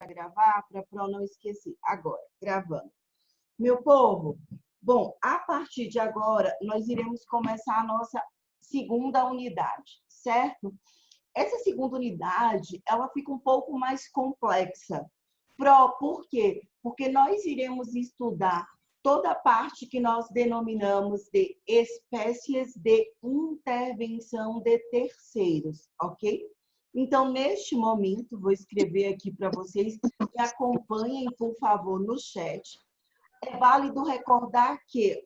gravar para eu não esquecer. Agora, gravando. Meu povo, bom, a partir de agora, nós iremos começar a nossa segunda unidade, certo? Essa segunda unidade, ela fica um pouco mais complexa. Por quê? Porque nós iremos estudar toda a parte que nós denominamos de espécies de intervenção de terceiros, ok? Então, neste momento, vou escrever aqui para vocês, me acompanhem, por favor, no chat. É válido recordar que,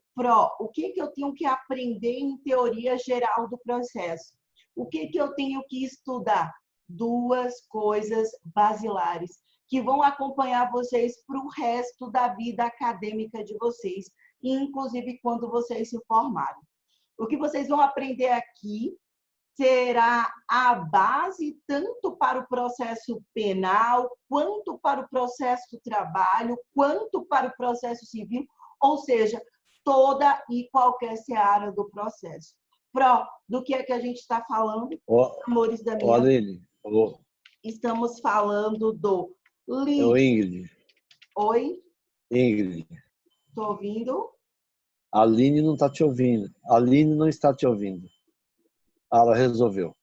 o que eu tenho que aprender em teoria geral do processo? O que eu tenho que estudar? Duas coisas basilares que vão acompanhar vocês para o resto da vida acadêmica de vocês, inclusive quando vocês se formarem. O que vocês vão aprender aqui será a base tanto para o processo penal, quanto para o processo do trabalho, quanto para o processo civil, ou seja, toda e qualquer seara do processo. Do que é que a gente está falando, amores da minha... Aline. Estamos falando do... Ingrid. Oi? Ingrid. Estou ouvindo? A Aline não está te ouvindo. A Aline não está te ouvindo. Ela resolveu.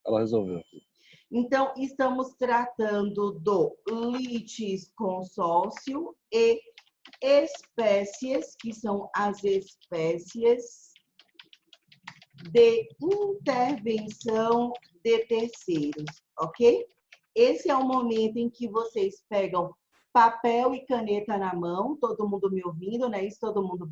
Então, estamos tratando do litisconsórcio e espécies, que são as espécies de intervenção de terceiros, ok? Esse é o momento em que vocês pegam papel e caneta na mão, todo mundo me ouvindo, né? Isso, todo mundo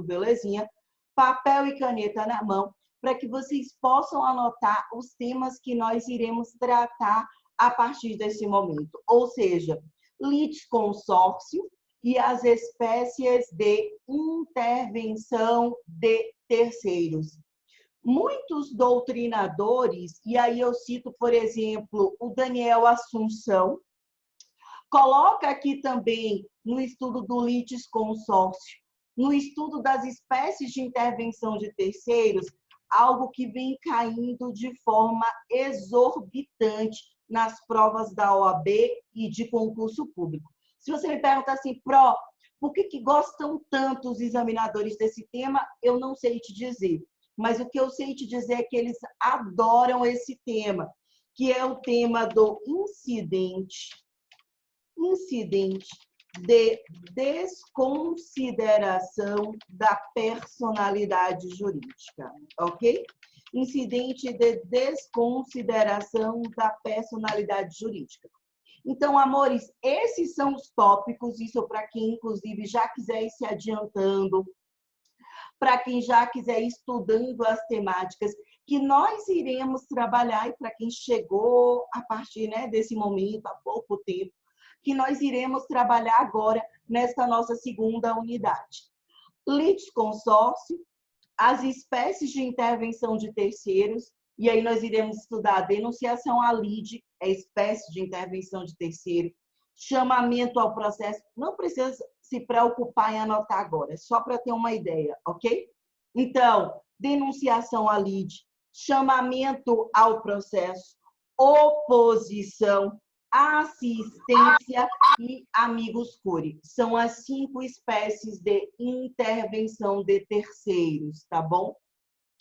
belezinha? Papel e caneta na mão, para que vocês possam anotar os temas que nós iremos tratar a partir desse momento. Ou seja, litisconsórcio e as espécies de intervenção de terceiros. Muitos doutrinadores, e aí eu cito, por exemplo, o Daniel Assunção, coloca aqui também no estudo do litisconsórcio, no estudo das espécies de intervenção de terceiros, algo que vem caindo de forma exorbitante nas provas da OAB e de concurso público. Se você me pergunta assim, por que gostam tanto os examinadores desse tema, eu não sei te dizer. Mas o que eu sei te dizer é que eles adoram esse tema, que é o tema do incidente de desconsideração da personalidade jurídica, ok? Incidente de desconsideração da personalidade jurídica. Então, amores, esses são os tópicos, isso para quem, inclusive, já quiser ir se adiantando, para quem já quiser ir estudando as temáticas que nós iremos trabalhar, e para quem chegou a partir, né, desse momento, há pouco tempo, que nós iremos trabalhar agora nesta nossa segunda unidade. Litisconsórcio, as espécies de intervenção de terceiros, e aí nós iremos estudar a denunciação à lide, é espécie de intervenção de terceiro, chamamento ao processo, não precisa se preocupar em anotar agora, só para ter uma ideia, ok? Então, denunciação à lide, chamamento ao processo, oposição, assistência e amigos curi. São as 5 espécies de intervenção de terceiros, tá bom?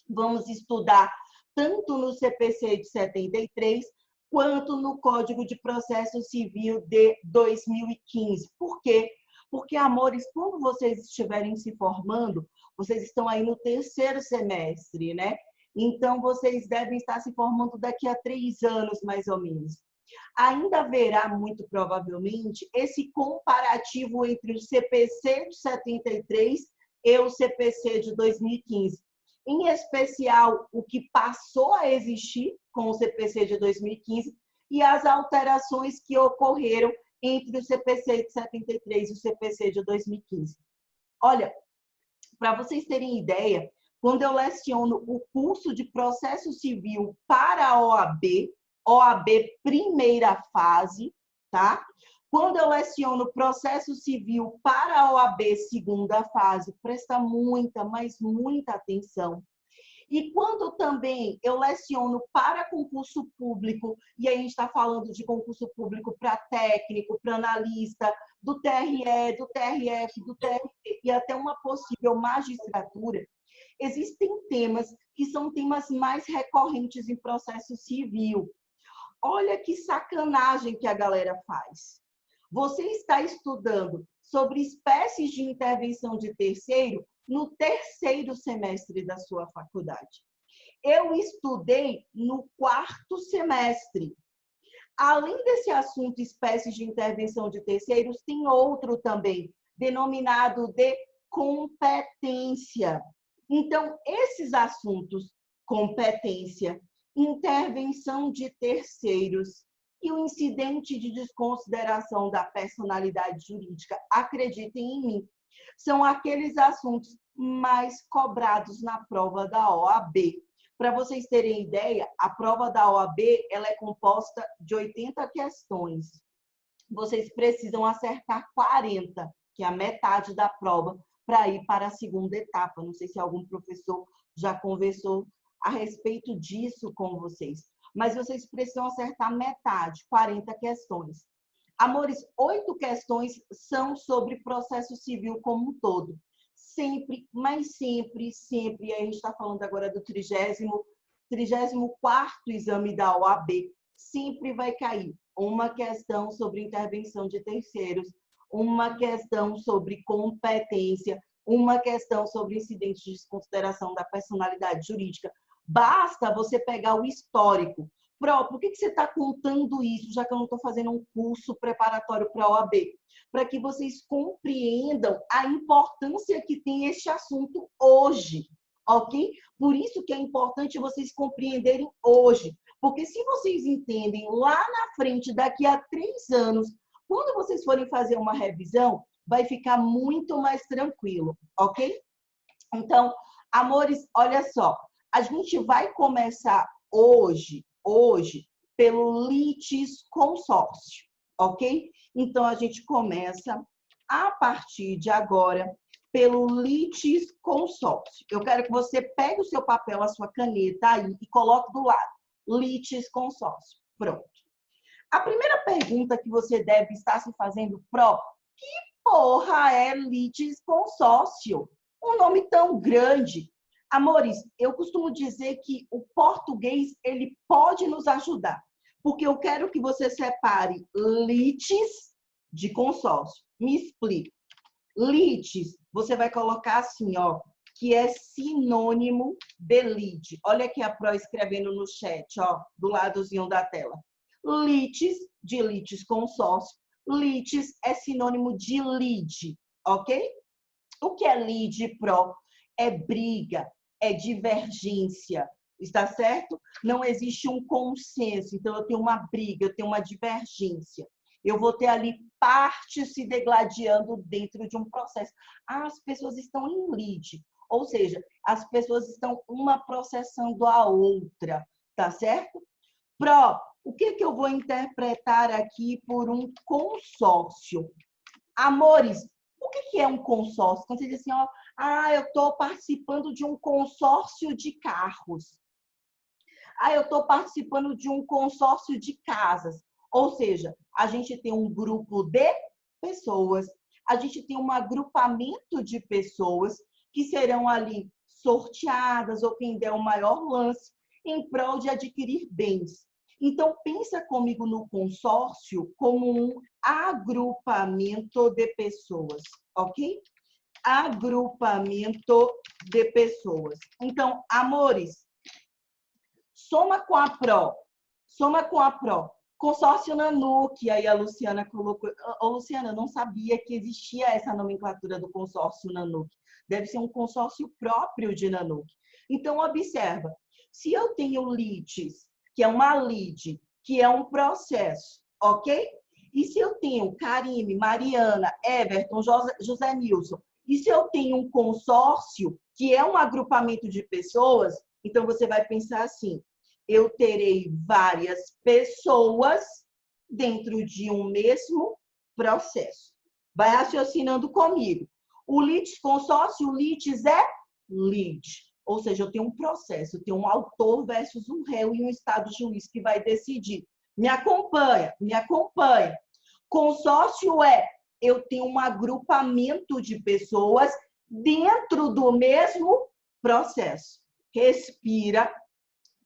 Vamos estudar tanto no CPC de 73, quanto no Código de Processo Civil de 2015. Por quê? Porque, amores, quando vocês estiverem se formando, vocês estão aí no 3º semestre, né? Então, vocês devem estar se formando daqui a 3 anos, mais ou menos. Ainda haverá, muito provavelmente, esse comparativo entre o CPC de 73 e o CPC de 2015. Em especial, o que passou a existir com o CPC de 2015 e as alterações que ocorreram entre o CPC de 73 e o CPC de 2015. Olha, para vocês terem ideia, quando eu leciono o curso de processo civil para a OAB primeira fase, tá? Quando eu leciono processo civil para a OAB segunda fase, presta muita, mas muita atenção. E quando também eu leciono para concurso público, e aí a gente está falando de concurso público para técnico, para analista, do TRE, do TRF, do TRT e até uma possível magistratura, existem temas que são temas mais recorrentes em processo civil. Olha que sacanagem que a galera faz. Você está estudando sobre espécies de intervenção de terceiro no terceiro semestre da sua faculdade. Eu estudei no quarto semestre. Além desse assunto, espécies de intervenção de terceiros, tem outro também, denominado de competência. Então, esses assuntos, competência, intervenção de terceiros e o incidente de desconsideração da personalidade jurídica, acreditem em mim, são aqueles assuntos mais cobrados na prova da OAB. Para vocês terem ideia, a prova da OAB ela é composta de 80 questões. Vocês precisam acertar 40, que é a metade da prova, para ir para a segunda etapa. Não sei se algum professor já conversou a respeito disso com vocês. Mas vocês precisam acertar metade, 40 questões. Amores, 8 questões são sobre processo civil como um todo. Sempre, mas sempre, sempre, a gente está falando agora do 34º exame da OAB, sempre vai cair uma questão sobre intervenção de terceiros, uma questão sobre competência, uma questão sobre incidente de desconsideração da personalidade jurídica. Basta você pegar o histórico. Pro, por que você está contando isso, já que eu não estou fazendo um curso preparatório para a OAB? Para que vocês compreendam a importância que tem este assunto hoje, ok? Por isso que é importante vocês compreenderem hoje. Porque se vocês entendem lá na frente, daqui a 3 anos, quando vocês forem fazer uma revisão, vai ficar muito mais tranquilo, ok? Então, amores, olha só. A gente vai começar hoje, pelo litisconsórcio, ok? Então, a gente começa, a partir de agora, pelo litisconsórcio. Eu quero que você pegue o seu papel, a sua caneta aí e coloque do lado. Litisconsórcio. Pronto. A primeira pergunta que você deve estar se fazendo, que porra é litisconsórcio? Um nome tão grande. Amores, eu costumo dizer que o português, ele pode nos ajudar, porque eu quero que você separe litis de consórcio. Me explica. Litis, você vai colocar assim, ó, que é sinônimo de lide. Olha aqui a Pro escrevendo no chat, ó, do ladozinho da tela. Litis, de litisconsórcio. Litis é sinônimo de lide, ok? O que é lide, Pro? É briga, é divergência, está certo? Não existe um consenso, então eu tenho uma briga, eu tenho uma divergência. Eu vou ter ali partes se degladiando dentro de um processo. As pessoas estão em lide, ou seja, as pessoas estão uma processando a outra, tá certo? Pro, o que eu vou interpretar aqui por um consórcio? Amores, o que é um consórcio? Quando você diz assim, ó, eu estou participando de um consórcio de carros. Eu estou participando de um consórcio de casas. Ou seja, a gente tem um grupo de pessoas, a gente tem um agrupamento de pessoas que serão ali sorteadas ou quem der o maior lance em prol de adquirir bens. Então, pensa comigo no consórcio como um agrupamento de pessoas, ok? Agrupamento de pessoas. Então, amores, soma com a Pro. Soma com a Pro. Consórcio Nanuc, aí a Luciana colocou. Ô, Luciana, eu não sabia que existia essa nomenclatura do consórcio Nanuc. Deve ser um consórcio próprio de Nanuc. Então, observa. Se eu tenho litis, que é uma lide, que é um processo, ok? E se eu tenho Karime, Mariana, Everton, José Nilson, e se eu tenho um consórcio, que é um agrupamento de pessoas, então você vai pensar assim, eu terei várias pessoas dentro de um mesmo processo. Vai raciocinando comigo. O litisconsórcio, o litis é lead, Ou seja, eu tenho um processo, eu tenho um autor versus um réu e um estado juiz que vai decidir. Me acompanha, me acompanha. Consórcio é, eu tenho um agrupamento de pessoas dentro do mesmo processo. Respira.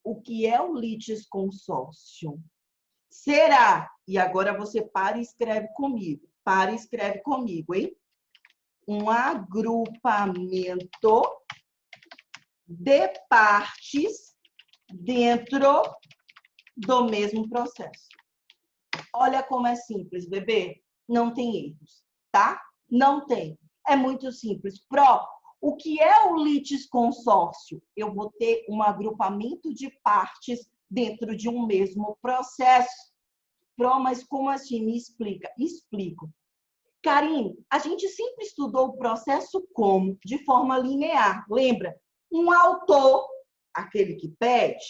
O que é o litisconsórcio? Será, e agora você para e escreve comigo, hein? Um agrupamento de partes dentro do mesmo processo. Olha como é simples, bebê. Não tem erros, tá? Não tem. É muito simples. O que é o litisconsórcio? Eu vou ter um agrupamento de partes dentro de um mesmo processo. Mas como assim? Me explica. Explico. Karine, a gente sempre estudou o processo como? De forma linear. Lembra? Um autor, aquele que pede,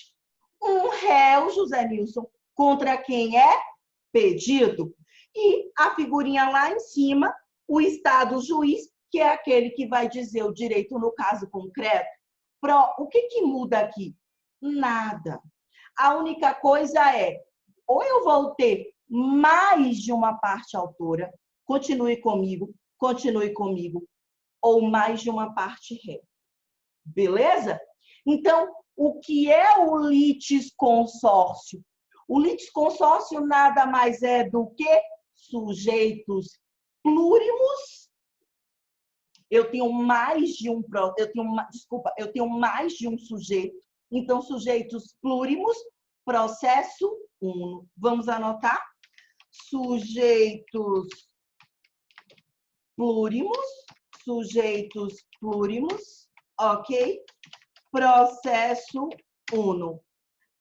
um réu, José Nilson, contra quem é pedido, e a figurinha lá em cima, o estado juiz, que é aquele que vai dizer o direito no caso concreto. O que muda aqui? Nada. A única coisa é, ou eu vou ter mais de uma parte autora, continue comigo, ou mais de uma parte ré. Beleza? Então, o que é o litisconsórcio? O litisconsórcio nada mais é do que sujeitos plúrimos. Eu tenho mais de um sujeito. Então, sujeitos plúrimos, processo uno. Vamos anotar? Sujeitos plúrimos, ok? Processo uno.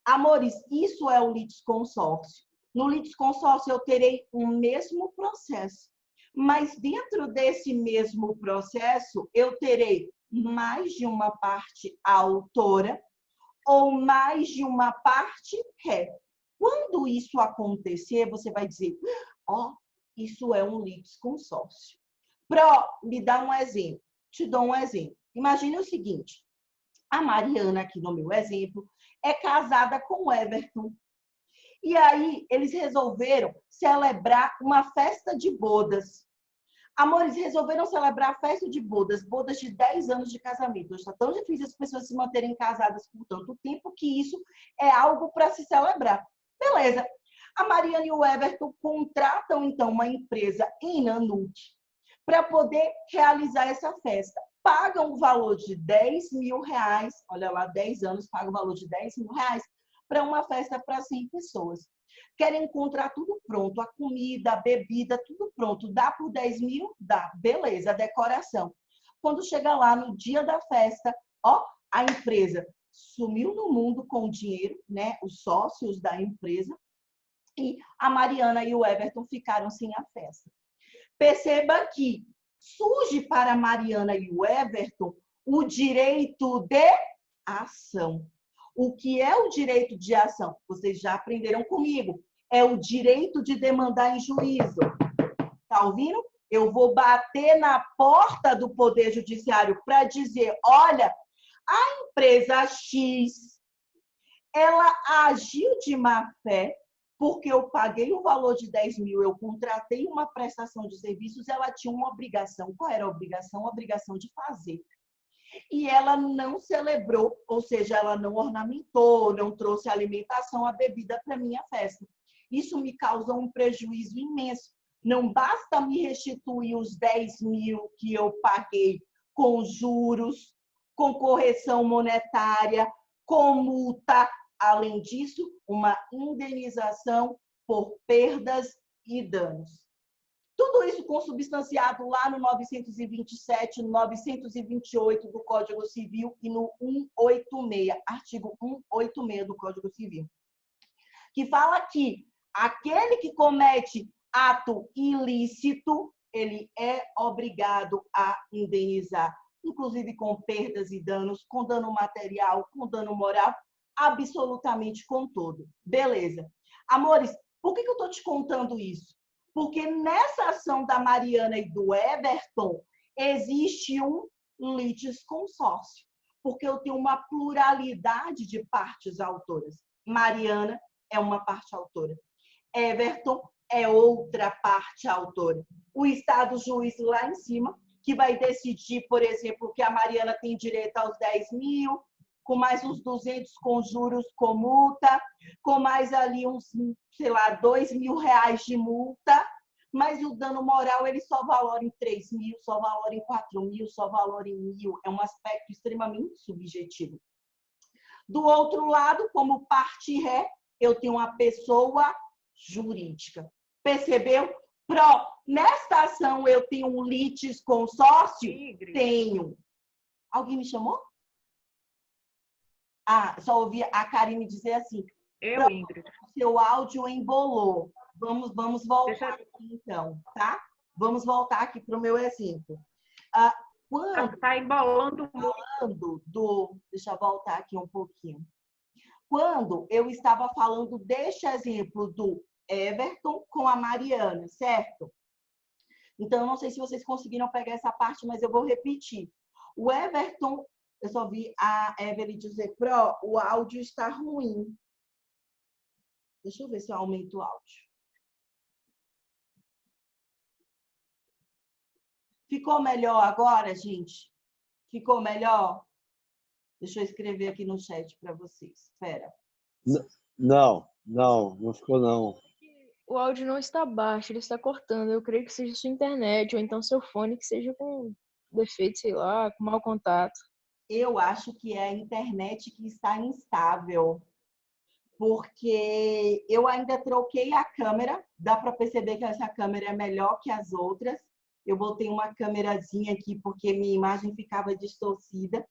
Amores, isso é o litisconsórcio. No litisconsórcio, eu terei o mesmo processo. Mas dentro desse mesmo processo, eu terei mais de uma parte autora ou mais de uma parte ré. Quando isso acontecer, você vai dizer, isso é um litisconsórcio. Me dá um exemplo. Te dou um exemplo. Imagine o seguinte. A Mariana, aqui no meu exemplo, é casada com o Everton. E aí, eles resolveram celebrar uma festa de bodas. Amores, resolveram celebrar a festa de bodas de 10 anos de casamento. Hoje está tão difícil as pessoas se manterem casadas por tanto tempo que isso é algo para se celebrar. Beleza. A Mariana e o Everton contratam, então, uma empresa em Nanuque para poder realizar essa festa. Pagam o valor de 10 mil reais, olha lá, 10 anos, pagam o valor de 10 mil reais para uma festa para 100 pessoas. Querem encontrar tudo pronto, a comida, a bebida, tudo pronto. Dá por 10 mil? Dá. Beleza, a decoração. Quando chega lá no dia da festa, a empresa sumiu no mundo com o dinheiro, né? Os sócios da empresa. E a Mariana e o Everton ficaram sem a festa. Perceba que surge para a Mariana e o Everton o direito de ação. O que é o direito de ação? Vocês já aprenderam comigo. É o direito de demandar em juízo. Tá ouvindo? Eu vou bater na porta do Poder Judiciário para dizer, olha, a empresa X, ela agiu de má fé, porque eu paguei o valor de 10 mil, eu contratei uma prestação de serviços, ela tinha uma obrigação. Qual era a obrigação? A obrigação de fazer. E ela não celebrou, ou seja, ela não ornamentou, não trouxe alimentação, a bebida para minha festa. Isso me causa um prejuízo imenso. Não basta me restituir os 10 mil que eu paguei com juros, com correção monetária, com multa. Além disso, uma indenização por perdas e danos. Tudo isso consubstanciado lá no 927, no 928 do Código Civil e no 186, artigo 186 do Código Civil, que fala que aquele que comete ato ilícito, ele é obrigado a indenizar, inclusive com perdas e danos, com dano material, com dano moral, absolutamente com tudo. Beleza. Amores, por que eu estou te contando isso? Porque nessa ação da Mariana e do Everton, existe um litisconsórcio. porque eu tenho uma pluralidade de partes autoras. Mariana é uma parte autora. Everton é outra parte autora. O Estado juiz lá em cima, que vai decidir, por exemplo, que a Mariana tem direito aos 10 mil, com mais uns 200 com juros com multa, com mais ali uns, sei lá, 2 mil reais de multa, mas o dano moral ele só valora em 3 mil, só valora em 4 mil, só valora em 1.000. É um aspecto extremamente subjetivo. Do outro lado, como parte ré, eu tenho uma pessoa jurídica. Percebeu? Nesta ação eu tenho um litisconsórcio? Tenho. Alguém me chamou? Só ouvi a Karine dizer assim. Ingrid. Seu áudio embolou. Vamos voltar aqui, então, tá? Vamos voltar aqui para o meu exemplo. Quando está embolando muito. Deixa eu voltar aqui um pouquinho. Quando eu estava falando deste exemplo do Everton com a Mariana, certo? Então, eu não sei se vocês conseguiram pegar essa parte, mas eu vou repetir. O Everton, eu só vi a Evelyn dizer, o áudio está ruim. Deixa eu ver se eu aumento o áudio. Ficou melhor agora, gente? Ficou melhor? Deixa eu escrever aqui no chat para vocês. Espera. Não ficou não. O áudio não está baixo, ele está cortando. Eu creio que seja sua internet, ou então seu fone que seja com defeito, sei lá, com mau contato. Eu acho que é a internet que está instável. Porque eu ainda troquei a câmera. Dá para perceber que essa câmera é melhor que as outras. Eu botei uma câmerazinha aqui porque minha imagem ficava distorcida.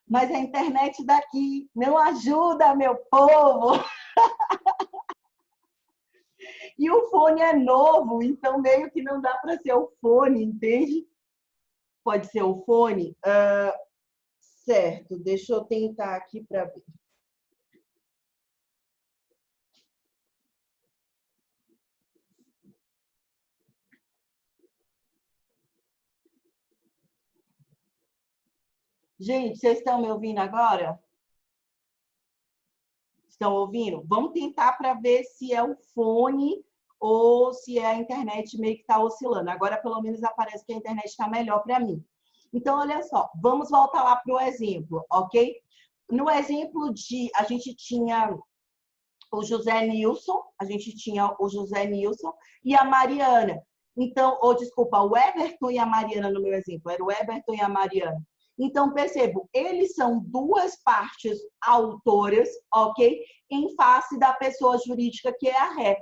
Mas a internet daqui não ajuda, meu povo! E o fone é novo, então meio que não dá para ser o fone, entende? Pode ser o fone? Certo, deixa eu tentar aqui para ver. Gente, vocês estão me ouvindo agora? Estão ouvindo? Vamos tentar para ver se é o fone ou se é a internet meio que está oscilando. Agora, pelo menos, aparece que a internet está melhor para mim. Então, olha só, vamos voltar lá para o exemplo, ok? No exemplo a gente tinha o José Nilson, e a Mariana. Então, desculpa, o Everton e a Mariana no meu exemplo, era o Everton e a Mariana. Então, percebo, eles são duas partes autoras, ok? Em face da pessoa jurídica que é a ré.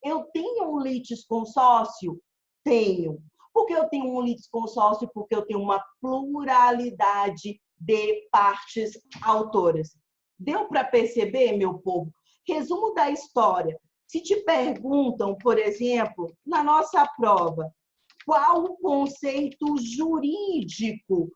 Eu tenho um litisconsórcio? Tenho. Por que eu tenho um litisconsórcio? Porque eu tenho uma pluralidade de partes autoras. Deu para perceber, meu povo? Resumo da história. Se te perguntam, por exemplo, na nossa prova, qual o conceito jurídico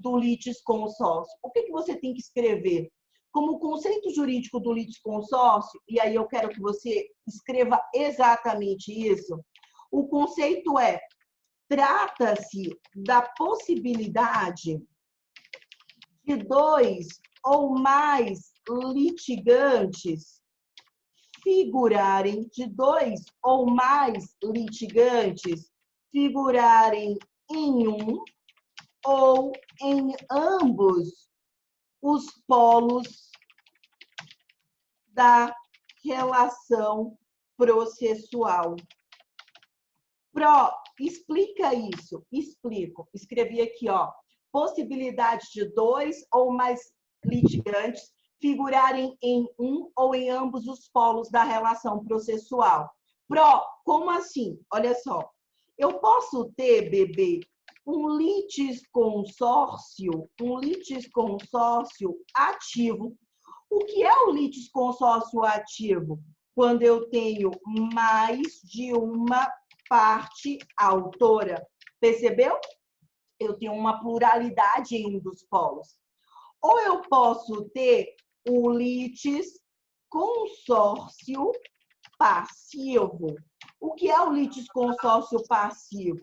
do litisconsórcio? O que você tem que escrever? Como conceito jurídico do litisconsórcio, e aí eu quero que você escreva exatamente isso, o conceito trata-se da possibilidade de dois ou mais litigantes figurarem em um ou em ambos os polos da relação processual. Explica isso. Explico. Escrevi aqui, possibilidade de dois ou mais litigantes figurarem em um ou em ambos os polos da relação processual. Como assim? Olha só. Eu posso ter, bebê, um litisconsórcio ativo. O que é o litisconsórcio ativo? Quando eu tenho mais de uma parte autora. Percebeu? Eu tenho uma pluralidade em um dos polos. Ou eu posso ter o litisconsórcio passivo. O que é o litisconsórcio passivo?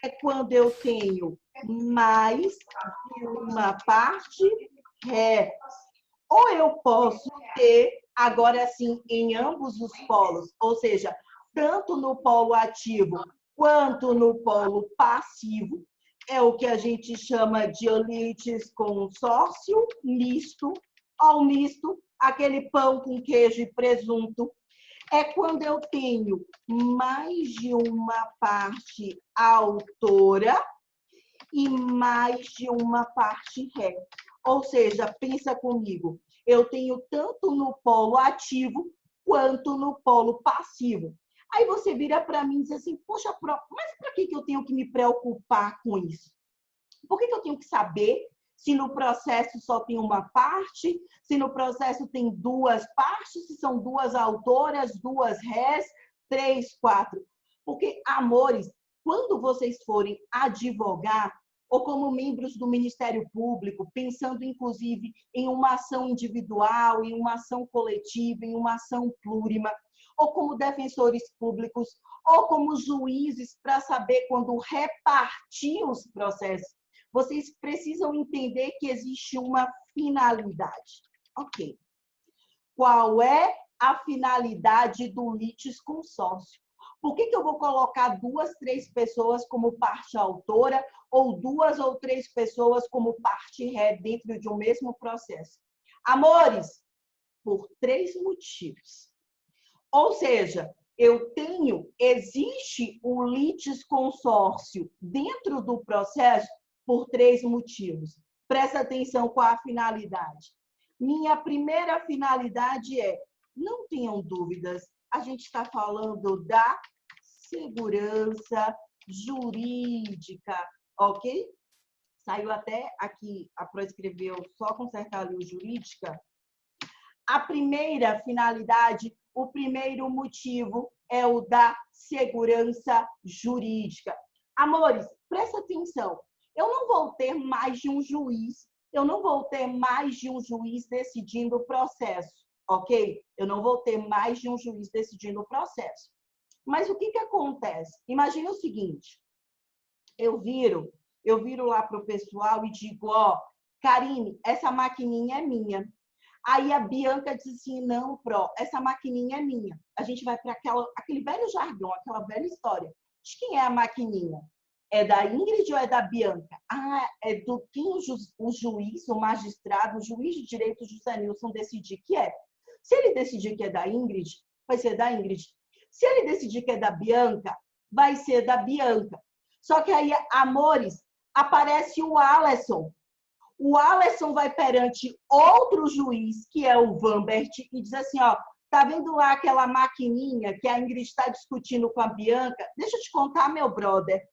É quando eu tenho mais de uma parte ré. Ou eu posso ter, agora sim, em ambos os polos, ou seja, tanto no polo ativo quanto no polo passivo, é o que a gente chama de litisconsórcio misto, ou misto, aquele pão com queijo e presunto. É quando eu tenho mais de uma parte autora e mais de uma parte ré. Ou seja, pensa comigo, eu tenho tanto no polo ativo quanto no polo passivo. Aí você vira para mim e diz assim, poxa, mas para que eu tenho que me preocupar com isso? Por que eu tenho que saber se no processo só tem uma parte, se no processo tem duas partes, se são duas autoras, duas rés, 3, 4? Porque, amores, quando vocês forem advogar, ou como membros do Ministério Público, pensando inclusive em uma ação individual, em uma ação coletiva, em uma ação plurima, ou como defensores públicos, ou como juízes para saber quando repartir os processos, vocês precisam entender que existe uma finalidade. Ok. Qual é a finalidade do litisconsórcio? Por que eu vou colocar 2, 3 pessoas como parte autora ou 2 ou 3 pessoas como parte ré dentro de um mesmo processo? Amores, por 3 motivos. Ou seja, existe o litisconsórcio dentro do processo por 3 motivos. Presta atenção com a finalidade. Minha primeira finalidade é, não tenham dúvidas, a gente está falando da segurança jurídica, ok? Saiu até aqui, a Pro escreveu só consertar ali o jurídica. A primeira finalidade, o primeiro motivo é o da segurança jurídica. Amores, presta atenção. Eu não vou ter mais de um juiz, decidindo o processo, ok? Eu não vou ter mais de um juiz decidindo o processo. Mas o que acontece? Imagine o seguinte, eu viro lá para o pessoal e digo, ó, Karine, essa maquininha é minha. Aí a Bianca diz assim, não, Pro, essa maquininha é minha. A gente vai para aquele velho jargão, aquela velha história. De quem é a maquininha? É da Ingrid ou é da Bianca? Ah, é do quem o juiz, o magistrado, o juiz de direito, José Nilson, decidir que é. Se ele decidir que é da Ingrid, vai ser da Ingrid. Se ele decidir que é da Bianca, vai ser da Bianca. Só que aí, amores, aparece o Alisson. O Alisson vai perante outro juiz, que é o Vambert, e diz assim, ó, tá vendo lá aquela maquininha que a Ingrid está discutindo com a Bianca? Deixa eu te contar, meu brother.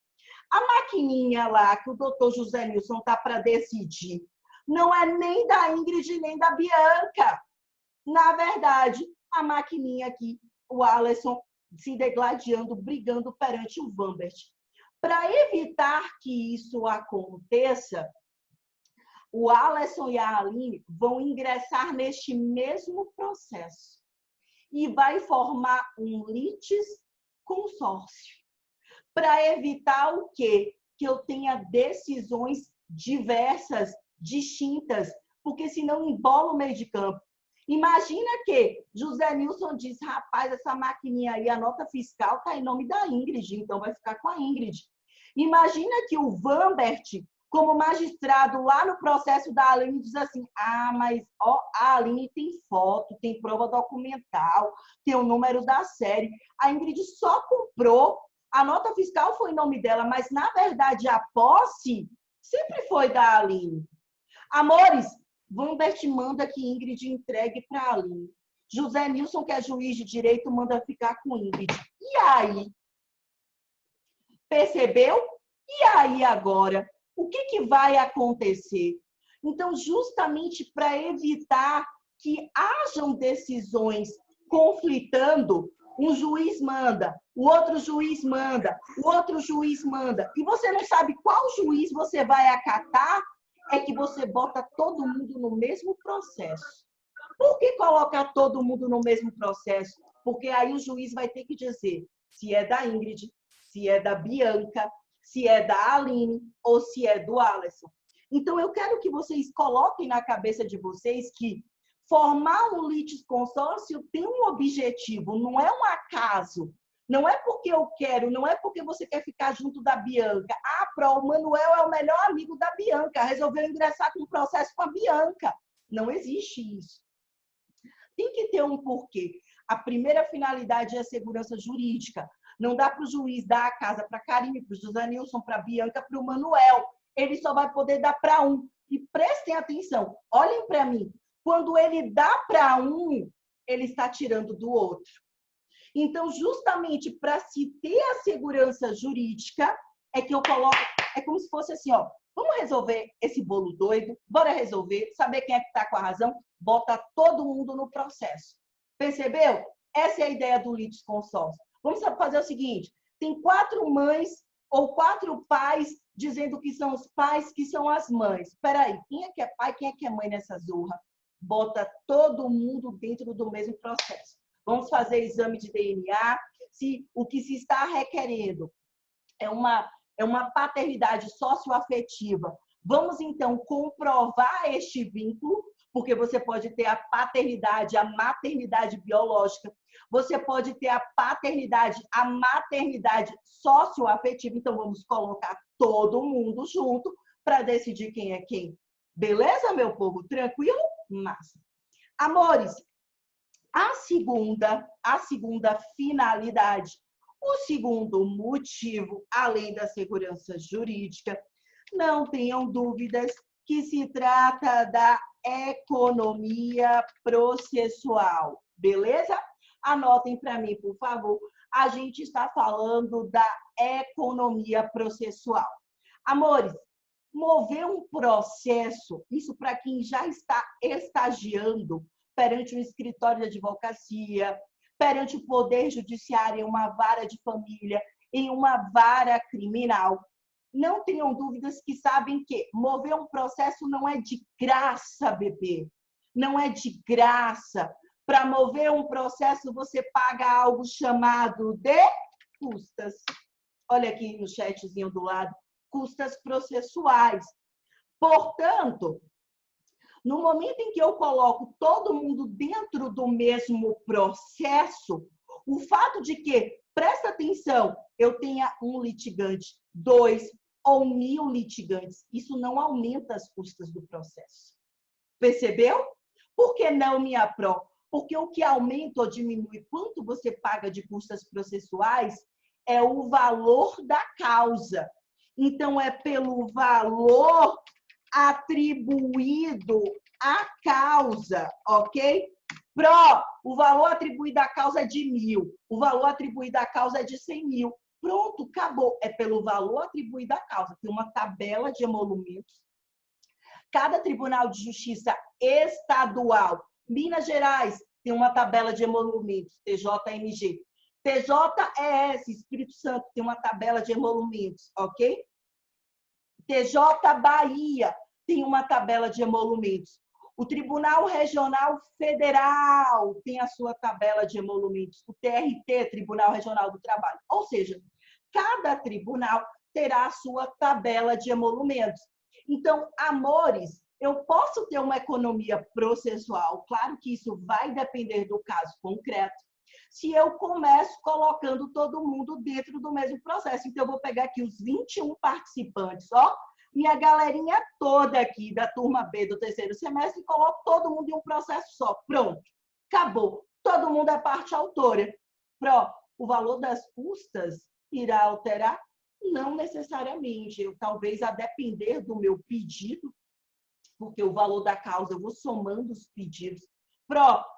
A maquininha lá que o doutor José Nilson tá para decidir não é nem da Ingrid nem da Bianca. Na verdade, a maquininha aqui, o Alisson se degladiando, brigando perante o Vambert. Para evitar que isso aconteça, o Alisson e a Aline vão ingressar neste mesmo processo e vai formar um litisconsórcio. Para evitar o quê? Que eu tenha decisões diversas, distintas, porque senão embola o meio de campo. Imagina que José Nilson diz, rapaz, essa maquininha aí, a nota fiscal está em nome da Ingrid, então vai ficar com a Ingrid. Imagina que o Vambert, como magistrado lá no processo da Aline, diz assim, ah, mas ó, a Aline tem foto, tem prova documental, tem o número da série. A Ingrid só comprou, a nota fiscal foi em nome dela, mas, na verdade, a posse sempre foi da Aline. Amores, Vambert manda que Ingrid entregue para a Aline. José Nilson, que é juiz de direito, manda ficar com Ingrid. E aí? Percebeu? E aí agora? O que vai acontecer? Então, justamente para evitar que hajam decisões conflitando, um juiz manda, o outro juiz manda, o outro juiz manda, e você não sabe qual juiz você vai acatar, é que você bota todo mundo no mesmo processo. Por que colocar todo mundo no mesmo processo? Porque aí o juiz vai ter que dizer se é da Ingrid, se é da Bianca, se é da Aline ou se é do Alisson. Então, eu quero que vocês coloquem na cabeça de vocês que formar um litisconsórcio tem um objetivo, não é um acaso. Não é porque eu quero, não é porque você quer ficar junto da Bianca. O Manuel é o melhor amigo da Bianca, resolveu ingressar com um processo com a Bianca. Não existe isso. Tem que ter um porquê. A primeira finalidade é a segurança jurídica. Não dá para o juiz dar a casa para a Karine, para o José Nilson, para a Bianca, para o Manuel. Ele só vai poder dar para um. E prestem atenção, olhem para mim. Quando ele dá para um, ele está tirando do outro. Então, justamente para se ter a segurança jurídica, é que eu coloco, é como se fosse assim, ó, vamos resolver esse bolo doido, bora resolver, saber quem é que está com a razão, bota todo mundo no processo. Percebeu? Essa é a ideia do litisconsórcio. Vamos fazer o seguinte, tem 4 mães ou 4 pais dizendo que são os pais, que são as mães. Espera aí, quem é que é pai, quem é que é mãe nessa zorra? Bota todo mundo dentro do mesmo processo. Vamos fazer exame de DNA. Se o que se está requerendo é uma paternidade socioafetiva, vamos então comprovar este vínculo, porque você pode ter a paternidade, a maternidade biológica, você pode ter a paternidade, a maternidade socioafetiva. Então vamos colocar todo mundo junto para decidir quem é quem. Beleza, meu povo? Tranquilo? Massa. Amores, a segunda finalidade, o segundo motivo, além da segurança jurídica, não tenham dúvidas que se trata da economia processual, beleza? Anotem para mim, por favor. A gente está falando da economia processual. Amores, mover um processo, isso para quem já está estagiando perante um escritório de advocacia, perante o Poder Judiciário, em uma vara de família, em uma vara criminal. Não tenham dúvidas que sabem que mover um processo não é de graça, bebê. Não é de graça. Para mover um processo, você paga algo chamado de custas. Olha aqui no chatzinho do lado. Custas processuais. Portanto, no momento em que eu coloco todo mundo dentro do mesmo processo, o fato de que, presta atenção, eu tenha um litigante, 2 ou 1000 litigantes, isso não aumenta as custas do processo. Percebeu? Por que não, minha pró? Porque o que aumenta ou diminui quanto você paga de custas processuais é o valor da causa. Então, é pelo valor atribuído à causa, ok? Pró, o valor atribuído à causa é de 1000, o valor atribuído à causa é de 100.000. Pronto, acabou. É pelo valor atribuído à causa. Tem uma tabela de emolumentos. Cada Tribunal de Justiça estadual, Minas Gerais, tem uma tabela de emolumentos, TJMG. TJES, Espírito Santo, tem uma tabela de emolumentos, ok? TJ Bahia tem uma tabela de emolumentos. O Tribunal Regional Federal tem a sua tabela de emolumentos. O TRT, Tribunal Regional do Trabalho. Ou seja, cada tribunal terá a sua tabela de emolumentos. Então, amores, eu posso ter uma economia processual, claro que isso vai depender do caso concreto, se eu começo colocando todo mundo dentro do mesmo processo. Então, eu vou pegar aqui os 21 participantes, ó, minha galerinha toda aqui da turma B do 3º semestre, e coloco todo mundo em um processo só. Pronto, acabou. Todo mundo é parte autora. O valor das custas irá alterar? Não necessariamente. Talvez a depender do meu pedido, porque o valor da causa, eu vou somando os pedidos.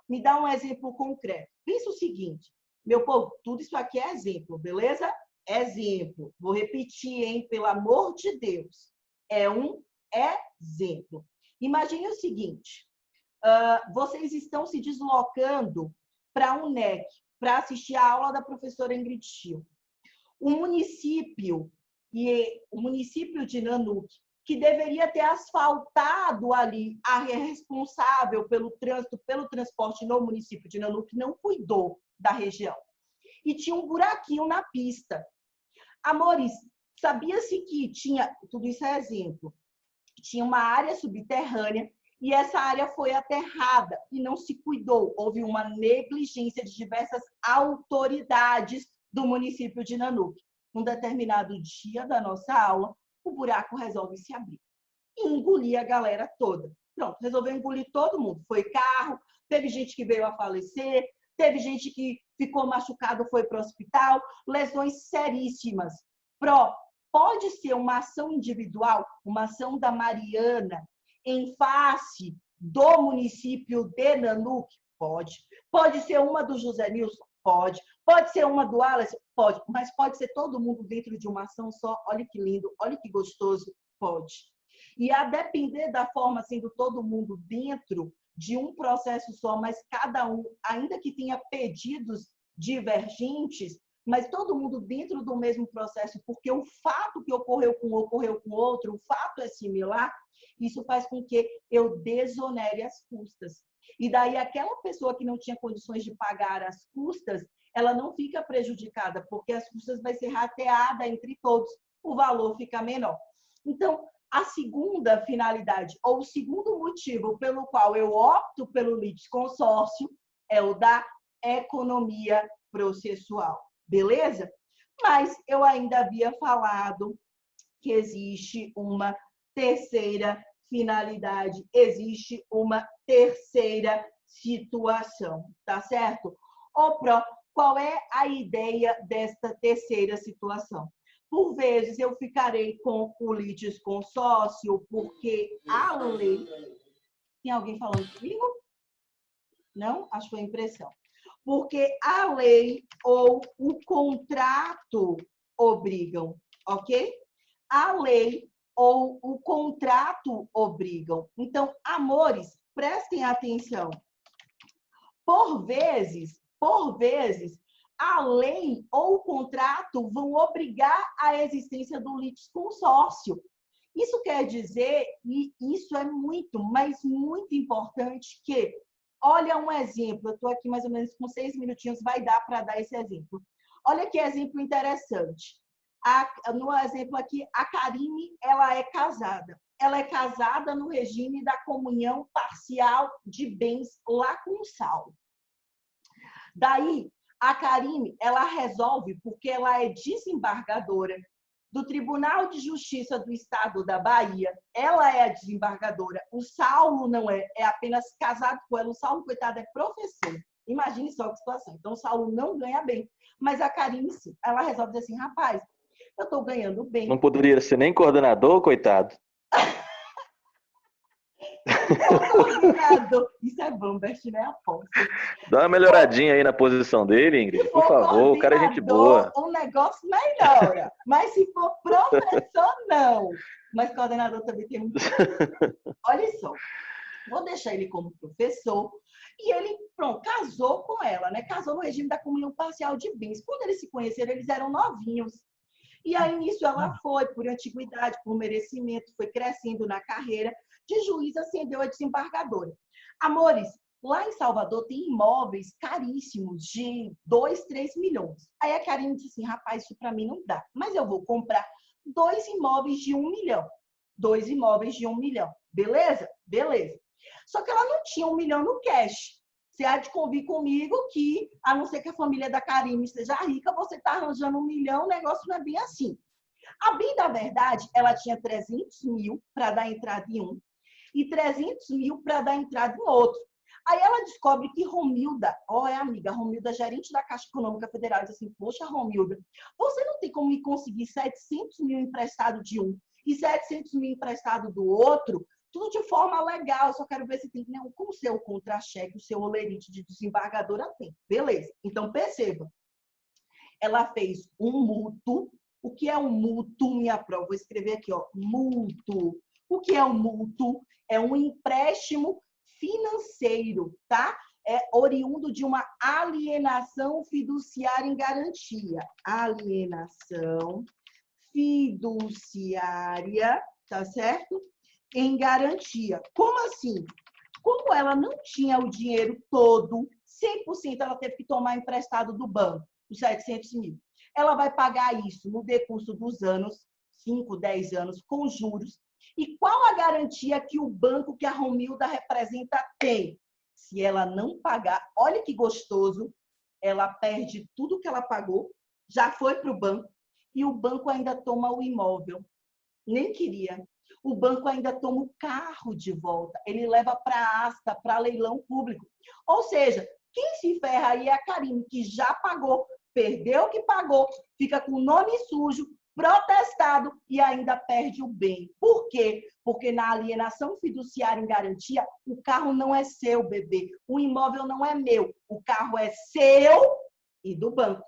Me dá um exemplo concreto. Pensa o seguinte, meu povo, tudo isso aqui é exemplo, beleza? Exemplo. Vou repetir, hein? Pelo amor de Deus. É um exemplo. Imagine o seguinte, vocês estão se deslocando para a UNEC, para assistir a aula da professora Ingrid Schil. O município de Nanuque, que deveria ter asfaltado ali, a responsável pelo trânsito, pelo transporte no município de Nanuque, não cuidou. da região. E tinha um buraquinho na pista. Amores, sabia-se que tinha, tudo isso é exemplo, tinha uma área subterrânea e essa área foi aterrada e não se cuidou. Houve uma negligência de diversas autoridades do município de Nanuque. Num determinado dia da nossa aula, o buraco resolve se abrir e engolir a galera toda. Pronto, resolveu engolir todo mundo. Foi carro, teve gente que veio a falecer, teve gente que ficou machucado, foi para o hospital, lesões seríssimas. Pode ser uma ação individual, uma ação da Mariana em face do município de Nanuque? Pode. Pode ser uma do José Nilson? Pode. Pode ser uma do Alisson? Pode. Mas pode ser todo mundo dentro de uma ação só? Olha que lindo, olha que gostoso. Pode. E a depender da forma sendo todo mundo dentro de um processo só, mas cada um, ainda que tenha pedidos divergentes, mas todo mundo dentro do mesmo processo, porque o fato que ocorreu com outro, o fato é similar, isso faz com que eu desonere as custas. E daí aquela pessoa que não tinha condições de pagar as custas, ela não fica prejudicada, porque as custas vai ser rateada entre todos, o valor fica menor. Então, a segunda finalidade, ou o segundo motivo pelo qual eu opto pelo litisconsórcio é o da economia processual. Beleza? Mas eu ainda havia falado que existe uma terceira finalidade, existe uma terceira situação, tá certo? Qual é a ideia desta terceira situação? Por vezes eu ficarei com o litisconsórcio porque a lei... Tem alguém falando comigo? Não? Acho que foi impressão. Porque a lei ou o contrato obrigam, ok? A lei ou o contrato obrigam. Então, amores, prestem atenção. Por vezes, a lei ou o contrato vão obrigar a existência do litisconsórcio. Isso quer dizer, e isso é muito, mas muito importante, que, olha um exemplo, eu estou aqui mais ou menos com 6 minutinhos, vai dar para dar esse exemplo. Olha que exemplo interessante. No exemplo aqui, a Karine, ela é casada. Ela é casada no regime da comunhão parcial de bens lá com o Saulo. Daí, a Karine, ela resolve, porque ela é desembargadora do Tribunal de Justiça do Estado da Bahia, ela é a desembargadora, o Saulo não é, é apenas casado com ela, o Saulo, coitado, é professor. Imagine só que situação. Então, o Saulo não ganha bem, mas a Karine sim. Ela resolve dizer assim, rapaz, eu estou ganhando bem. Não poderia ser nem coordenador, coitado? Coordenador. Isso é Bambert, né, Afonso? Dá uma melhoradinha aí na posição dele, Ingrid, por favor. O cara é gente boa. O negócio melhora. Mas se for professor, não. Mas coordenador também tem muito. Olha só. Vou deixar ele como professor. E ele, pronto, casou com ela, né? Casou no regime da comunhão parcial de bens. Quando eles se conheceram, eles eram novinhos. E aí, nisso, ela foi, por antiguidade, por merecimento, foi crescendo na carreira. De juiz, ascendeu a desembargadora. Amores, lá em Salvador tem imóveis caríssimos, de 2, 3 milhões. Aí a Karine disse assim, rapaz, isso para mim não dá. Mas eu vou comprar 2 imóveis de 1 milhão. 2 imóveis de 1 milhão. Beleza? Beleza. Só que ela não tinha 1 milhão no cash. Você há de convir comigo que, a não ser que a família da Karine seja rica, você está arranjando 1 milhão, o negócio não é bem assim. A bem da verdade, ela tinha 300 mil para dar entrada em um e 300 mil para dar entrada em outro. Aí ela descobre que Romilda, é amiga, Romilda, gerente da Caixa Econômica Federal, diz assim, poxa, Romilda, você não tem como me conseguir 700 mil emprestado de um e 700 mil emprestado do outro? Tudo de forma legal, eu só quero ver se tem, não, com o seu contra-cheque, o seu olerite de desembargadora tem. Beleza, então perceba. Ela fez um mútuo. O que é um mútuo, minha prova? Vou escrever aqui, mútuo. O que é um mútuo? É um empréstimo financeiro, tá? É oriundo de uma alienação fiduciária em garantia. Alienação fiduciária, tá certo? Em garantia. Como assim? Como ela não tinha o dinheiro todo, 100% ela teve que tomar emprestado do banco, os 700 mil. Ela vai pagar isso no decurso dos anos, 5, 10 anos, com juros. E qual a garantia que o banco que a Romilda representa tem? Se ela não pagar, olha que gostoso, ela perde tudo que ela pagou, já foi para o banco, e o banco ainda toma o imóvel. Nem queria. O banco ainda toma o carro de volta. Ele leva para asta, para leilão público. Ou seja, quem se ferra aí é a Karine, que já pagou, perdeu o que pagou, fica com o nome sujo, protestado e ainda perde o bem. Por quê? Porque na alienação fiduciária em garantia, o carro não é seu, bebê. O imóvel não é meu. O carro é seu e do banco.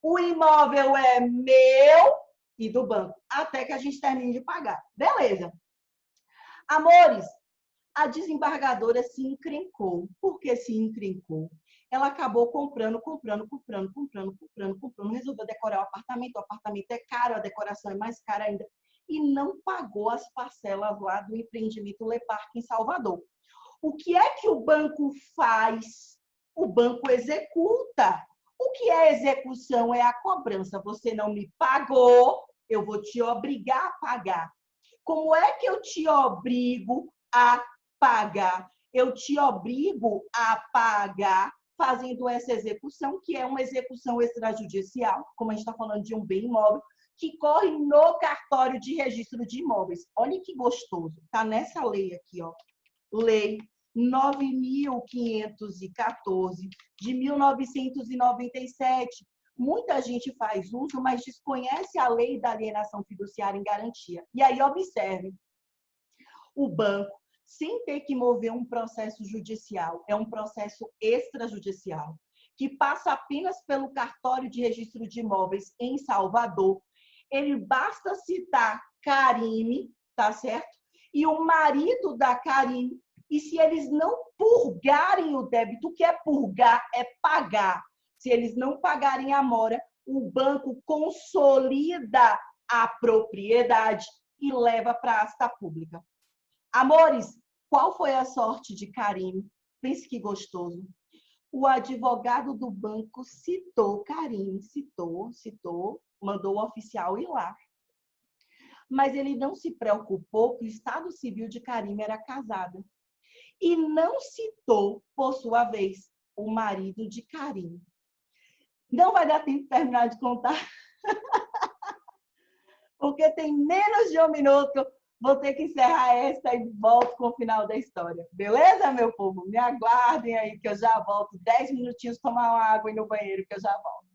O imóvel é meu e do banco, até que a gente termine de pagar. Beleza. Amores, a desembargadora se encrencou. Por que se encrencou? Ela acabou comprando, resolveu decorar o apartamento é caro, a decoração é mais cara ainda, e não pagou as parcelas lá do empreendimento Le Parque em Salvador. O que é que o banco faz? O banco executa. O que é execução? É a cobrança. Você não me pagou, eu vou te obrigar a pagar. Como é que eu te obrigo a pagar? Eu te obrigo a pagar fazendo essa execução, que é uma execução extrajudicial, como a gente está falando de um bem imóvel, que corre no cartório de registro de imóveis. Olha que gostoso. Está nessa lei aqui, ó. Lei 9.514 de 1997. Muita gente faz uso, mas desconhece a lei da alienação fiduciária em garantia. E aí, observe, o banco, sem ter que mover um processo judicial, é um processo extrajudicial, que passa apenas pelo cartório de registro de imóveis em Salvador. Ele basta citar Karine, tá certo? E o marido da Karine, e se eles não purgarem o débito, o que é purgar? É pagar. Se eles não pagarem a mora, o banco consolida a propriedade e leva para a asta pública. Amores, qual foi a sorte de Karine? Pense que gostoso. O advogado do banco citou Karine, citou, mandou o oficial ir lá. Mas ele não se preocupou que o estado civil de Karine era casada. E não citou, por sua vez, o marido de Karine. Não vai dar tempo de terminar de contar, porque tem menos de um minuto. Vou ter que encerrar esta e volto com o final da história. Beleza, meu povo? Me aguardem aí que eu já volto. 10 minutinhos, tomar uma água e ir no banheiro que eu já volto.